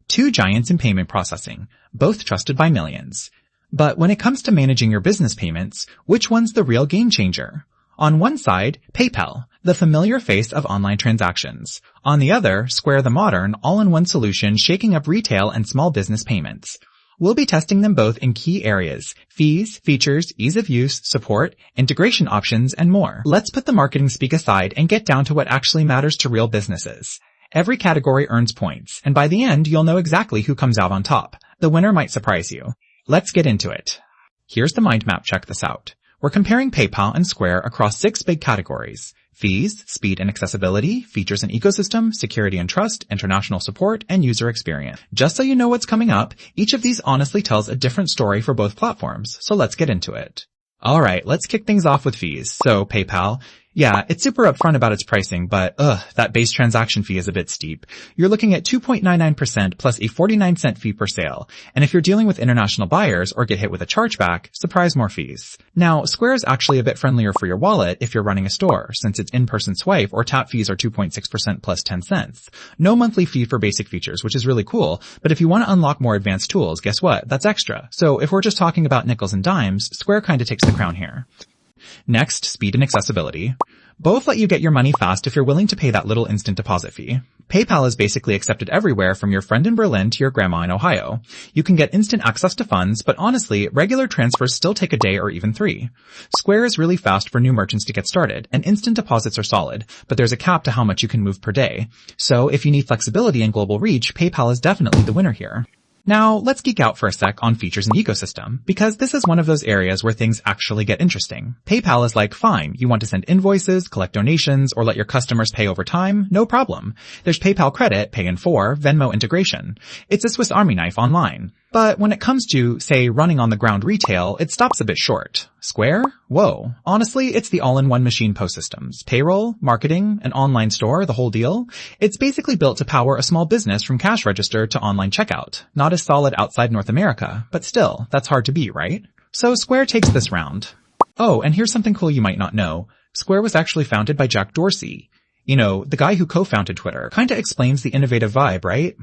Two giants in payment processing, both trusted by millions. But when it comes to managing your business payments, which one's the real game changer? On one side, PayPal, the familiar face of online transactions. On the other, Square, the modern, all-in-one solution shaking up retail and small business payments. We'll be testing them both in key areas: fees, features, ease of use, support, integration options, and more. Let's put the marketing speak aside and get down to what actually matters to real businesses. Every category earns points, and by the end, you'll know exactly who comes out on top. The winner might surprise you. Let's get into it. Here's the mind map. Check this out. We're comparing PayPal and Square across 6 big categories: fees, speed and accessibility, features and ecosystem, security and trust, international support, and user experience. Just so you know what's coming up, each of these honestly tells a different story for both platforms, so let's get into it. Alright, let's kick things off with fees. So, PayPal. Yeah, it's super upfront about its pricing, but that base transaction fee is a bit steep. You're looking at 2.99% plus a 49-cent fee per sale. And if you're dealing with international buyers or get hit with a chargeback, surprise, more fees. Now, Square is actually a bit friendlier for your wallet if you're running a store, since its in-person swipe or tap fees are 2.6% plus 10 cents. No monthly fee for basic features, which is really cool, but if you want to unlock more advanced tools, guess what? That's extra. So if we're just talking about nickels and dimes, Square kinda takes the crown here. Next, speed and accessibility. Both let you get your money fast if you're willing to pay that little instant deposit fee. PayPal is basically accepted everywhere from your friend in Berlin to your grandma in Ohio. You can get instant access to funds, but honestly, regular transfers still take a day or even 3. Square is really fast for new merchants to get started, and instant deposits are solid, but there's a cap to how much you can move per day. So if you need flexibility and global reach, PayPal is definitely the winner here. Now, let's geek out for a sec on features and ecosystem, because this is one of those areas where things actually get interesting. PayPal is like, fine, you want to send invoices, collect donations, or let your customers pay over time? No problem. There's PayPal Credit, Pay in 4, Venmo integration. It's a Swiss Army knife online. But when it comes to, say, running on the ground retail, it stops a bit short. Square? Whoa. Honestly, it's the all-in-one machine POS systems. Payroll, marketing, an online store, the whole deal. It's basically built to power a small business from cash register to online checkout. Not as solid outside North America, but still, that's hard to beat, right? So Square takes this round. Oh, and here's something cool you might not know. Square was actually founded by Jack Dorsey. You know, the guy who co-founded Twitter. Kinda explains the innovative vibe, right?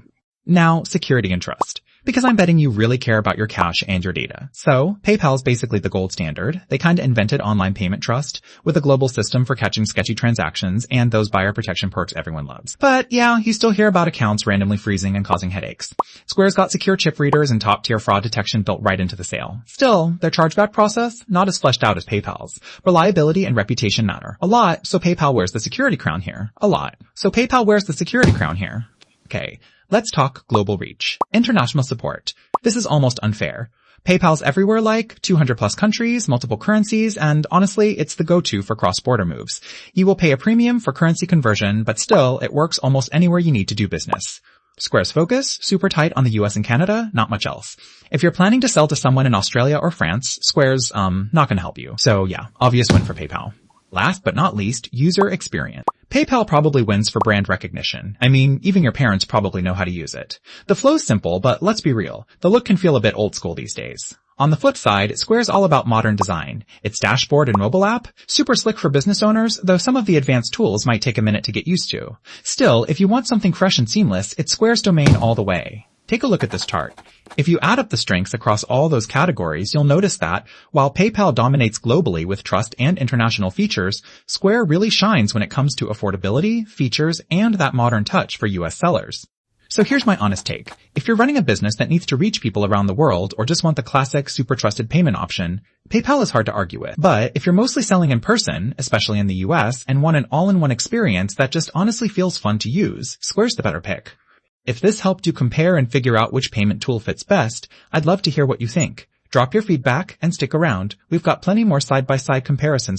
Now, security and trust. Because I'm betting you really care about your cash and your data. So, PayPal's basically the gold standard. They kinda invented online payment trust with a global system for catching sketchy transactions and those buyer protection perks everyone loves. But yeah, you still hear about accounts randomly freezing and causing headaches. Square's got secure chip readers and top-tier fraud detection built right into the sale. Still, their chargeback process, not as fleshed out as PayPal's. Reliability and reputation matter. A lot, so PayPal wears the security crown here. A lot. So PayPal wears the security crown here. Okay. Let's talk global reach. International support. This is almost unfair. PayPal's everywhere like 200 plus countries, multiple currencies, and honestly, it's the go-to for cross-border moves. You will pay a premium for currency conversion, but still, it works almost anywhere you need to do business. Square's focus, super tight on the US and Canada, not much else. If you're planning to sell to someone in Australia or France, Square's, not gonna help you. So yeah, obvious win for PayPal. Last but not least, user experience. PayPal probably wins for brand recognition. I mean, even your parents probably know how to use it. The flow's simple, but let's be real. The look can feel a bit old school these days. On the flip side, Square's all about modern design. Its dashboard and mobile app, super slick for business owners, though some of the advanced tools might take a minute to get used to. Still, if you want something fresh and seamless, it's Square's domain all the way. Take a look at this chart. If you add up the strengths across all those categories, you'll notice that, while PayPal dominates globally with trust and international features, Square really shines when it comes to affordability, features, and that modern touch for US sellers. So here's my honest take. If you're running a business that needs to reach people around the world or just want the classic, super trusted payment option, PayPal is hard to argue with. But if you're mostly selling in person, especially in the US, and want an all-in-one experience that just honestly feels fun to use, Square's the better pick. If this helped you compare and figure out which payment tool fits best, I'd love to hear what you think. Drop your feedback and stick around. We've got plenty more side-by-side comparisons